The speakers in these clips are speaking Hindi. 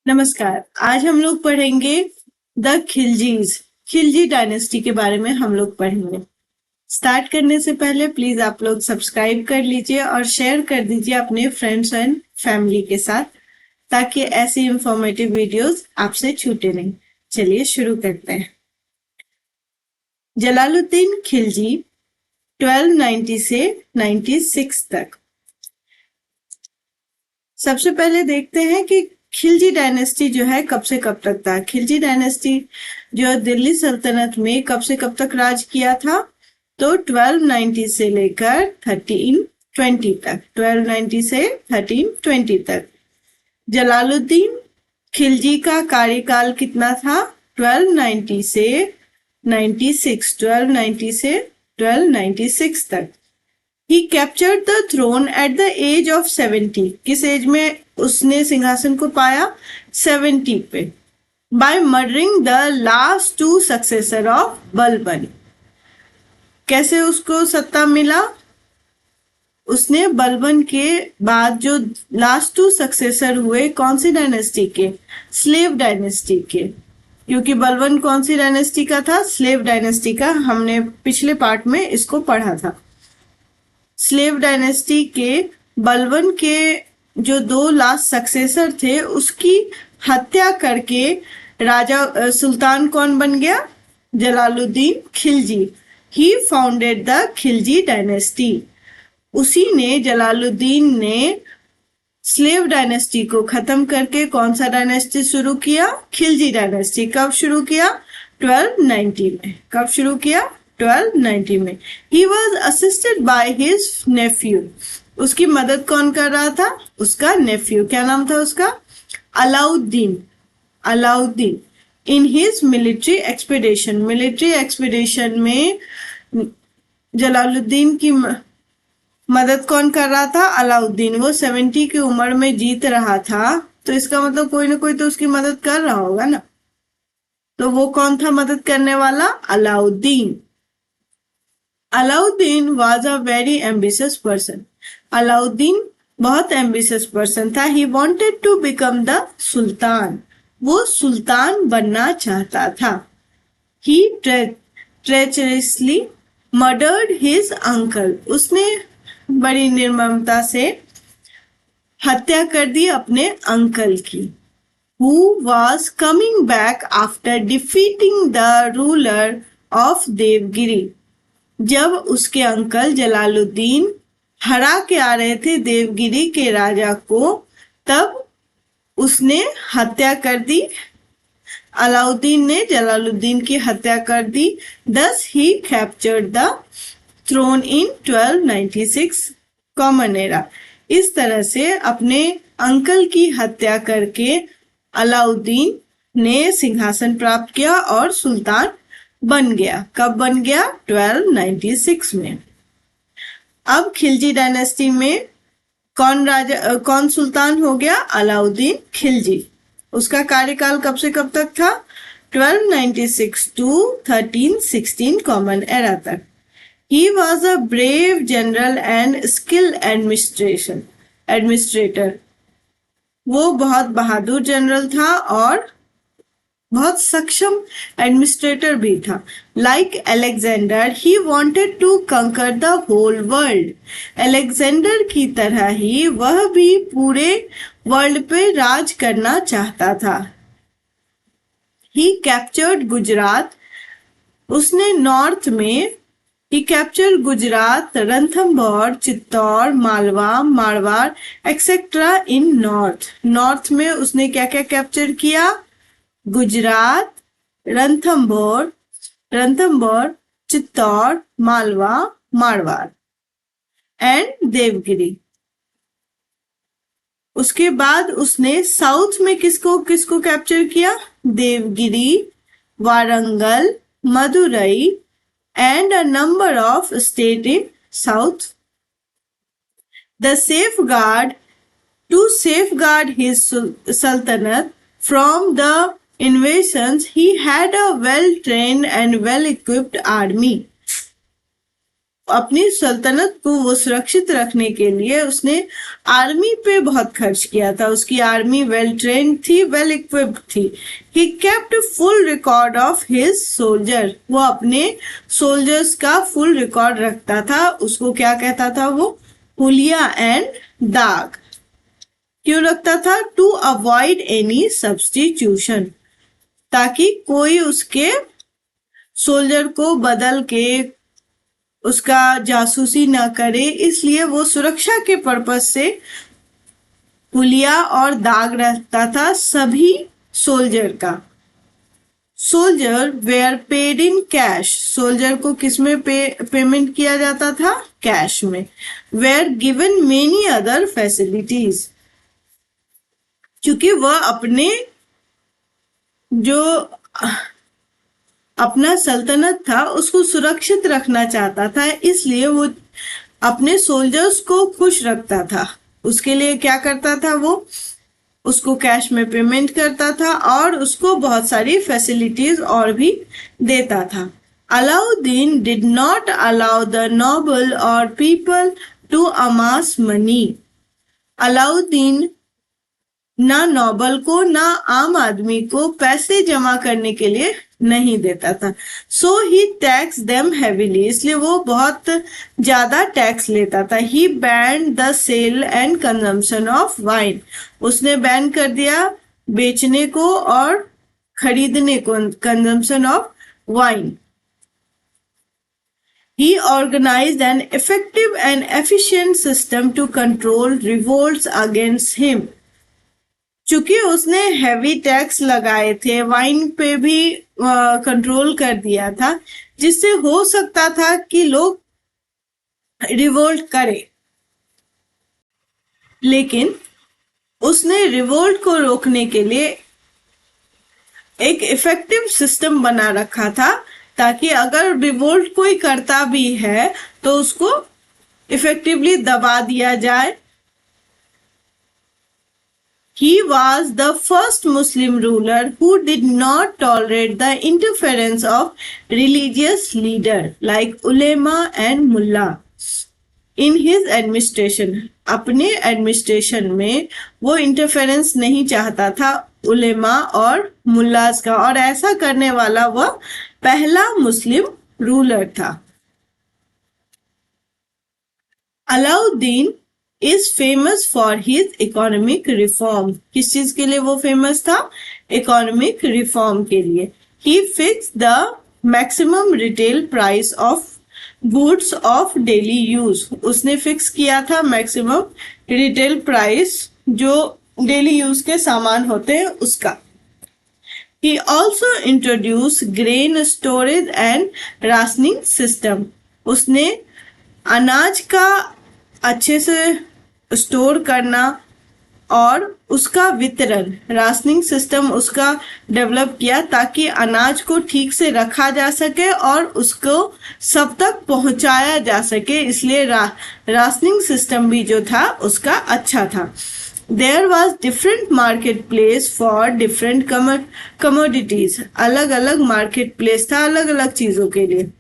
नमस्कार। आज हम लोग पढ़ेंगे द खिलजीज, खिलजी डायनेस्टी के बारे में हम लोग पढ़ेंगे। स्टार्ट करने से पहले प्लीज आप लोग सब्सक्राइब कर लीजिए और शेयर कर दीजिए अपने फ्रेंड्स एंड फैमिली के साथ, ताकि ऐसी इंफॉर्मेटिव वीडियोस आपसे छूटे नहीं। चलिए शुरू करते हैं। जलालुद्दीन खिलजी 1290 से 96 तक। सबसे पहले देखते हैं कि खिलजी डायनेस्टी जो है कब से कब तक था। खिलजी डायनेस्टी जो दिल्ली सल्तनत में कब से कब तक राज किया था, तो 1290 से लेकर 1320 तक। 1290 से 1320 तक। जलालुद्दीन खिलजी का कार्यकाल कितना था? 1290 से 96। 1290 से 1296 तक। He captured the throne at the age of 70. किस एज में उसने सिंहासन को पाया? 70 पे। By murdering the last two successor of Balban. कैसे उसको सत्ता मिला? उसने बलबन के बाद जो लास्ट टू सक्सेसर हुए, कौन सी डायनेस्टी के? स्लेव डायनेस्टी के। क्योंकि बलबन कौन सी डायनेस्टी का था? स्लेव डायनेस्टी का। हमने पिछले पार्ट में इसको पढ़ा था। स्लेव डायनेस्टी के बलबन के जो दो लास्ट सक्सेसर थे, उसकी हत्या करके राजा सुल्तान कौन बन गया? जलालुद्दीन खिलजी। ही फाउंडेड द खिलजी डायनेस्टी। उसी ने, जलालुद्दीन ने स्लेव डायनेस्टी को खत्म करके कौन सा डायनेस्टी शुरू किया? खिलजी डायनेस्टी। कब शुरू किया? 1290 में। कब शुरू किया? 1290 में। He was assisted by his nephew. उसकी मदद कौन कर रहा था? उसका नेफ्यू। क्या नाम था उसका? Alauddin. Alauddin. In his military expedition. Military expedition में जलालुद्दीन की मदद कौन कर रहा था? अलाउद्दीन। वो 70 की उम्र में जीत रहा था, तो इसका मतलब कोई ना कोई तो उसकी मदद कर रहा होगा ना। तो वो कौन था मदद करने वाला? Alauddin. Alauddin was a very ambitious person. Alauddin बहुत एम्बिशियस पर्सन था। He wanted to become the sultan. वो सुल्तान बनना चाहता था। He treacherously murdered his uncle. उसने बड़ी निर्ममता से हत्या कर दी अपने अंकल की। Who was coming back after defeating the ruler of Devgiri. जब उसके अंकल जलालुद्दीन हरा के आ रहे थे देवगिरी के राजा को, तब उसने हत्या कर दी। अलाउद्दीन ने जलालुद्दीन की हत्या कर दी। Thus he captured the throne in 1296 common era. इस तरह से अपने अंकल की हत्या करके अलाउद्दीन ने सिंहासन प्राप्त किया और सुल्तान बन गया। कब बन गया? 1296 में। अब खिलजी डायनेस्टी में कौन सुल्तान हो गया? अलाउद्दीन खिलजी। उसका कार्यकाल कब से कब तक था? 1296 टू 1316 कॉमन एरा तक। He was a brave general and skilled administrator. वो बहुत बहादुर जनरल था और बहुत सक्षम एडमिनिस्ट्रेटर भी था। Like Alexander, he wanted to conquer the whole world. Alexander की तरह ही वह भी पूरे वर्ल्ड पे राज करना चाहता था। ही कैप्चर्ड गुजरात। उसने नॉर्थ में He captured Gujarat, Ranthambore, Chittor, Malwa, Marwar etcetera in north. North में उसने क्या क्या कैप्चर किया? गुजरात, रणथंभौर, चित्तौड़, मालवा, मारवाड़ एंड देवगिरी। उसके बाद उसने साउथ में किसको किसको कैप्चर किया? Devgiri, Warangal, Madurai and a number of states in south. To safeguard his sultanate from the invasions, he had a well-trained and well-equipped army. अपनी सल्तनत को वो सुरक्षित रखने के लिए उसने आर्मी पे बहुत खर्च किया था। उसकी आर्मी वेल ट्रेन्ड थी, वेल इक्विप्ड थी। He kept full record of his soldier, वो अपने सोल्जर्स का फुल रिकॉर्ड रखता था। उसको क्या कहता था वो? हुलिया एंड दाग। क्यों रखता था? टू अवॉइड एनी सब्स्टिट्यूशन, ताकि कोई उसके सोल्जर को बदल के उसका जासूसी ना करे, इसलिए वो सुरक्षा के पर्पस से हुलिया और दाग रखता था सभी सोल्जर का। Soldier were paid in cash, soldier को किस में पेमेंट किया जाता था? कैश में। Were given many other facilities, क्योंकि वह अपने जो अपना सल्तनत था उसको सुरक्षित रखना चाहता था, इसलिए वो अपने सोल्जर्स को खुश रखता था। उसके लिए क्या करता था? वो उसको कैश में पेमेंट करता था और उसको बहुत सारी फैसिलिटीज और भी देता था। Alauddin did not allow the noble और people to amass money, Alauddin ना नोबल को ना आम आदमी को पैसे जमा करने के लिए नहीं देता था। So he tax them heavily, इसलिए वो बहुत ज्यादा टैक्स लेता था। He banned the sale and consumption of wine, उसने बैन कर दिया बेचने को और खरीदने को, consumption of wine. He organized an effective and efficient system to control revolts against him. चूंकि उसने हैवी टैक्स लगाए थे, वाइन पे भी कंट्रोल कर दिया था, जिससे हो सकता था कि लोग रिवोल्ट करें, लेकिन उसने रिवोल्ट को रोकने के लिए एक इफेक्टिव सिस्टम बना रखा था, ताकि अगर रिवोल्ट कोई करता भी है तो उसको इफेक्टिवली दबा दिया जाए। He was the first Muslim ruler who did not tolerate the interference of religious leaders like ulema and mullah in his administration. अपने एडमिनिस्ट्रेशन में वो इंटरफेरेंस नहीं चाहता था उलेमा और मुल्लास का, और ऐसा करने वाला वह पहला मुस्लिम रूलर था। Alauddin is famous for his economic reform. किस चीज के लिए वो फेमस था? इकोनॉमिक रिफॉर्म के लिए। He fixed the maximum retail price of goods of daily use. उसने फिक्स किया था मैक्सिमम रिटेल प्राइस जो डेली यूज के सामान होते हैं उसका। He also introduced grain storage and rationing system. उसने अनाज का अच्छे से स्टोर करना और उसका वितरण, राशनिंग सिस्टम उसका डेवलप किया, ताकि अनाज को ठीक से रखा जा सके और उसको सब तक पहुंचाया जा सके, इसलिए राशनिंग सिस्टम भी जो था उसका अच्छा था। There was different marketplace for different commodities. अलग अलग मार्केट प्लेस था अलग अलग चीजों के लिए।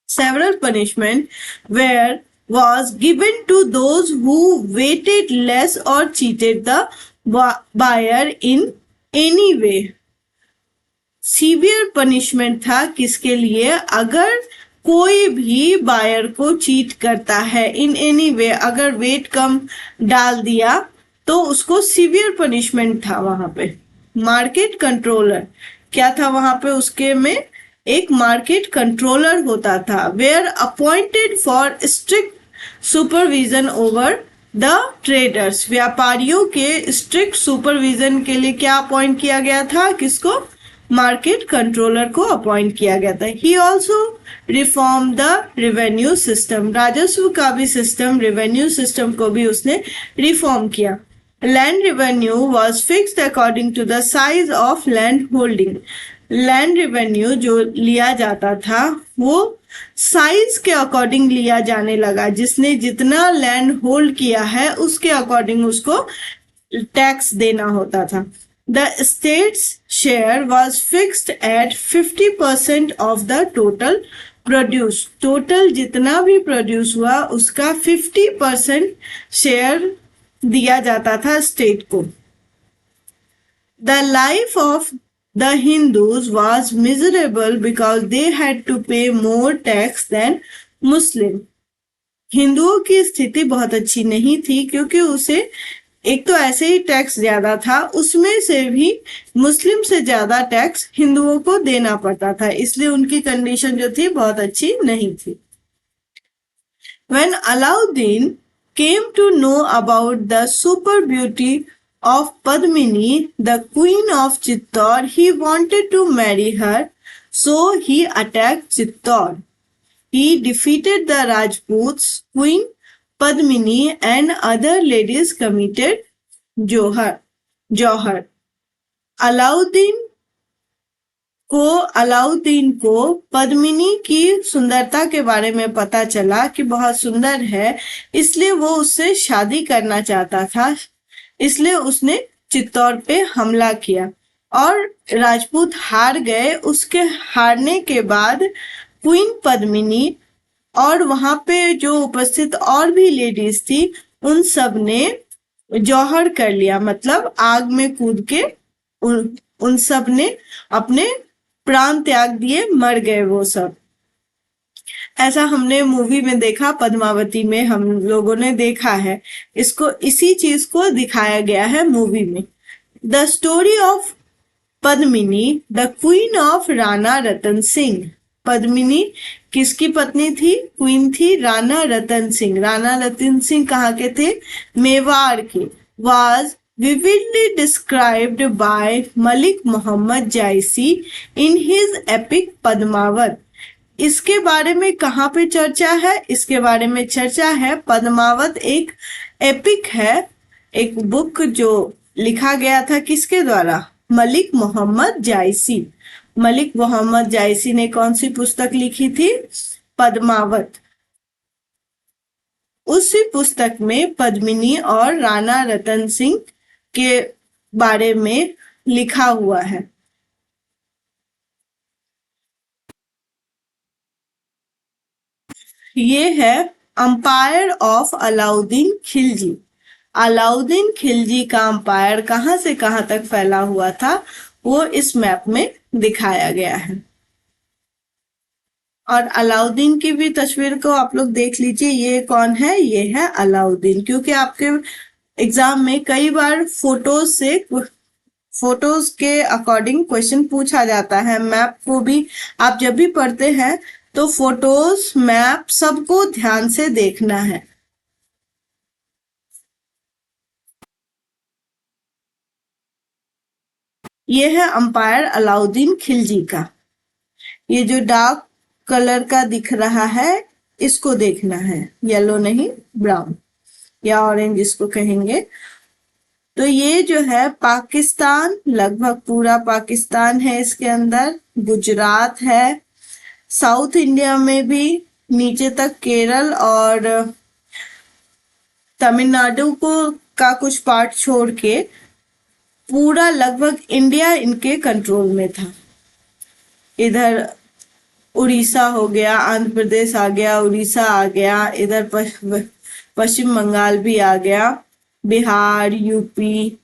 Several punishment were was given to those who waited less or cheated the buyer in any way. Severe punishment था किसके लिए? अगर कोई भी बायर को चीट करता है इन एनी वे, अगर वेट कम डाल दिया तो उसको सीवियर पनिशमेंट था वहां पे। मार्केट कंट्रोलर क्या था वहां पे? उसके में एक मार्केट कंट्रोलर होता था, were appointed for strict supervision over the traders. व्यापारियों के स्ट्रिक्ट सुपरविजन के लिए क्या अपॉइंट किया गया था? किसको? मार्केट कंट्रोलर को अपॉइंट किया गया था। He also reform the revenue system, राजस्व का भी सिस्टम, रेवेन्यू सिस्टम को भी उसने रिफॉर्म किया। Land revenue was fixed according to the size of land holding. Land revenue जो लिया जाता था वो साइज के अकॉर्डिंग लिया जाने लगा, जिसने जितना लैंड होल्ड किया है उसके अकॉर्डिंग उसको टैक्स देना होता था। The states share was fixed at 50% of the total produce, total जितना भी प्रोड्यूस हुआ उसका 50% शेयर दिया जाता था स्टेट को। The life of the Hindus was miserable because they had to pay more tax than Muslim. हिंदुओं की स्थिति बहुत अच्छी नहीं थी क्योंकि उसे एक तो ऐसे ही टैक्स ज्यादा था, उसमें से भी मुस्लिम से ज्यादा टैक्स हिंदुओं को देना पड़ता था, इसलिए उनकी कंडीशन जो थी बहुत अच्छी नहीं थी। When Alauddin came to know about the super beauty of Padmini, the queen of Chittor, he wanted to marry her, so he attacked Chittor. He defeated the Rajputs, Queen Padmini and other ladies committed Johar. Alauddin को पद्मिनी की सुंदरता के बारे में पता चला कि बहुत सुंदर है, इसलिए वो उससे शादी करना चाहता था, इसलिए उसने चित्तौड़ पे हमला किया और राजपूत हार गए। उसके हारने के बाद क्वीन पद्मिनी और वहां पे जो उपस्थित और भी लेडीज थी उन सब ने जौहर कर लिया, मतलब आग में कूद के उन सब ने अपने प्राण त्याग दिए, मर गए वो सब। ऐसा हमने मूवी में देखा, पद्मावती में हम लोगों ने देखा है इसको, इसी चीज को दिखाया गया है मूवी में। The story of Padmini, the queen of Rana Ratan Singh. Padmini किसकी पत्नी थी? क्वीन थी राणा रतन सिंह। राणा रतन सिंह कहाँ के थे? मेवाड़ के। Was vividly described by Malik Muhammad Jaisi in his epic Padmavat. इसके बारे में कहाँ पे चर्चा है? इसके बारे में चर्चा है, पद्मावत एक एपिक है, एक बुक जो लिखा गया था किसके द्वारा? मलिक मोहम्मद जायसी। मलिक मोहम्मद जायसी ने कौन सी पुस्तक लिखी थी? पद्मावत। उसी पुस्तक में पद्मिनी और राणा रतन सिंह के बारे में लिखा हुआ है। ये है अंपायर ऑफ अलाउद्दीन खिलजी। अलाउद्दीन खिलजी का अंपायर कहां से कहां तक फैला हुआ था वो इस मैप में दिखाया गया है। और अलाउद्दीन की भी तस्वीर को आप लोग देख लीजिए, ये कौन है? ये है अलाउद्दीन, क्योंकि आपके एग्जाम में कई बार फोटोज के अकॉर्डिंग क्वेश्चन पूछा जाता है। मैप को भी आप जब भी पढ़ते हैं तो फोटोज, मैप सबको ध्यान से देखना है। ये है अंपायर अलाउद्दीन खिलजी का। ये जो डार्क कलर का दिख रहा है इसको देखना है, येलो नहीं, ब्राउन या ऑरेंज इसको कहेंगे। तो ये जो है पाकिस्तान, लगभग पूरा पाकिस्तान है इसके अंदर, गुजरात है, साउथ इंडिया में भी नीचे तक केरल और तमिलनाडु को का कुछ पार्ट छोड़ के पूरा लगभग इंडिया इनके कंट्रोल में था। इधर उड़ीसा हो गया, आंध्र प्रदेश आ गया, उड़ीसा आ गया, इधर पश्चिम बंगाल भी आ गया, बिहार, यूपी,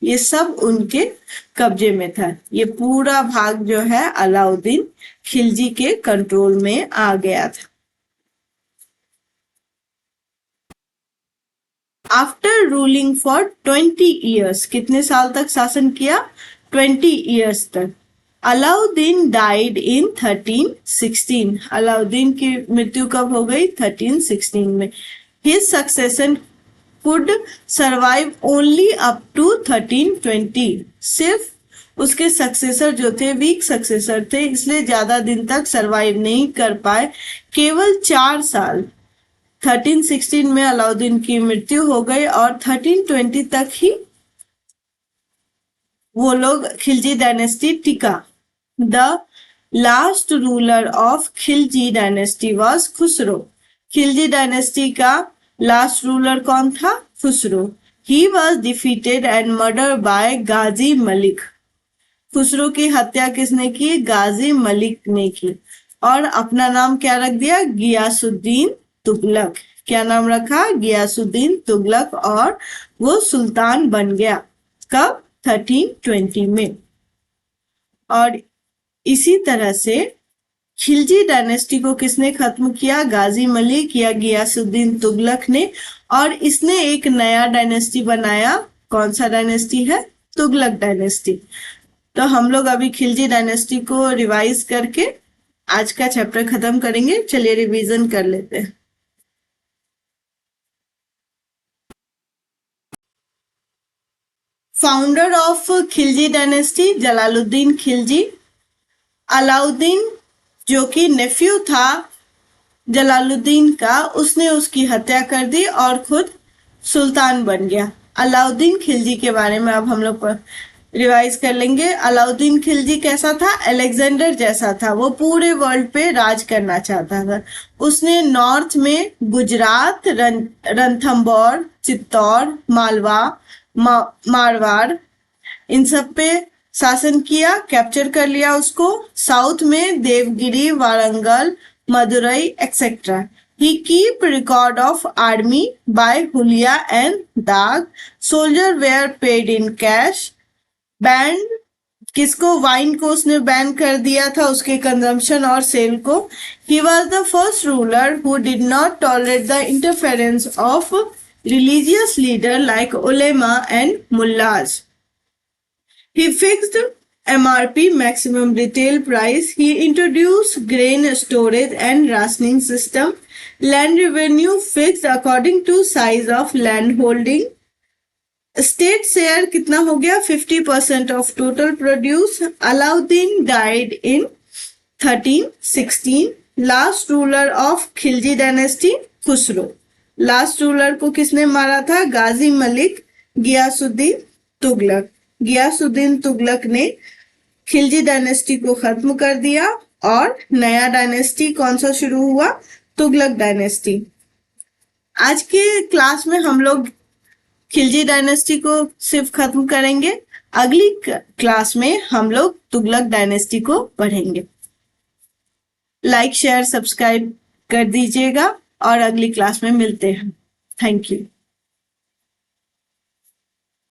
ये सब उनके कब्जे में था। ये पूरा भाग जो है अलाउद्दीन खिलजी के कंट्रोल में आ गया था। आफ्टर रूलिंग फॉर 20 ईयर्स, कितने साल तक शासन किया? 20 ईयर्स तक। Alauddin died in 1316। अलाउद्दीन की मृत्यु कब हो गई? 1316 में। His succession could survive only up to 1320। सिर्फ उसके सक्सेसर जो थे वीक सक्सेसर थे, इसलिए ज्यादा दिन तक सरवाइव नहीं कर पाए, केवल 4 साल। 1316 में अलाउद्दीन की मृत्यु हो गई और 1320 तक ही वो लोग खिलजी डायनेस्टी टिका। The last ruler of Khilji dynasty was Khusro. Khilji dynasty का लास्ट रूलर कौन था? Khusro. He was defeated and murder by Ghazi Malik. Khusro की हत्या किसने की? गाजी मलिक ने की। और अपना नाम क्या रख दिया, गियासुद्दीन तुगलक। क्या नाम रखा, गियासुद्दीन तुगलक, और वो सुल्तान बन गया कब, 1320 में। और इसी तरह से खिलजी डायनेस्टी को किसने खत्म किया, गाजी मलिक या गियासुद्दीन तुगलक ने। और इसने एक नया डायनेस्टी बनाया, कौन सा डायनेस्टी है, तुगलक डायनेस्टी। तो हम लोग अभी खिलजी डायनेस्टी को रिवाइज करके आज का चैप्टर खत्म करेंगे। चलिए रिवीजन कर लेते हैं। Founder of Khilji dynasty Jalaluddin Khilji. Alauddin जो कि नेफ्यू था जलालुद्दीन का, उसने उसकी हत्या कर दी और खुद सुल्तान बन गया। अलाउद्दीन खिलजी के बारे में अब हम लोग रिवाइज कर लेंगे। अलाउद्दीन खिलजी कैसा था, अलेक्जेंडर जैसा था। वो पूरे वर्ल्ड पे राज करना चाहता था। उसने नॉर्थ में गुजरात, रणथंबोर, चित्तौड़, मालवा, मारवाड़, इन सब पे शासन किया, कैप्चर कर लिया उसको। साउथ में Devagiri, Warangal, Madurai etcetera. He keep record of army by Hulia and Dag. Soldier were paid in cash. Banned किसको, वाइन को उसने बैन कर दिया था, उसके कंजम्पशन और सेल को। He was the first ruler who did not tolerate the interference of religious leader like ulema and mullahs. He fixed MRP, maximum retail price. He introduced grain storage and rationing system. Land revenue fixed according to size of land holding. State share कितना हो गया, 50% of total produce. Alauddin died in 1316. Last ruler of Khilji dynasty Khusro. Last ruler को किसने मारा था, गाजी मलिक गियासुद्दीन तुगलक। गियासुद्दीन तुगलक ने खिलजी डायनेस्टी को खत्म कर दिया और नया डायनेस्टी कौन सा शुरू हुआ, तुगलक डायनेस्टी। आज के क्लास में हम लोग खिलजी डायनेस्टी को सिर्फ खत्म करेंगे। अगली क्लास में हम लोग तुगलक डायनेस्टी को पढ़ेंगे। लाइक शेयर सब्सक्राइब कर दीजिएगा और अगली क्लास में मिलते हैं। Thank you.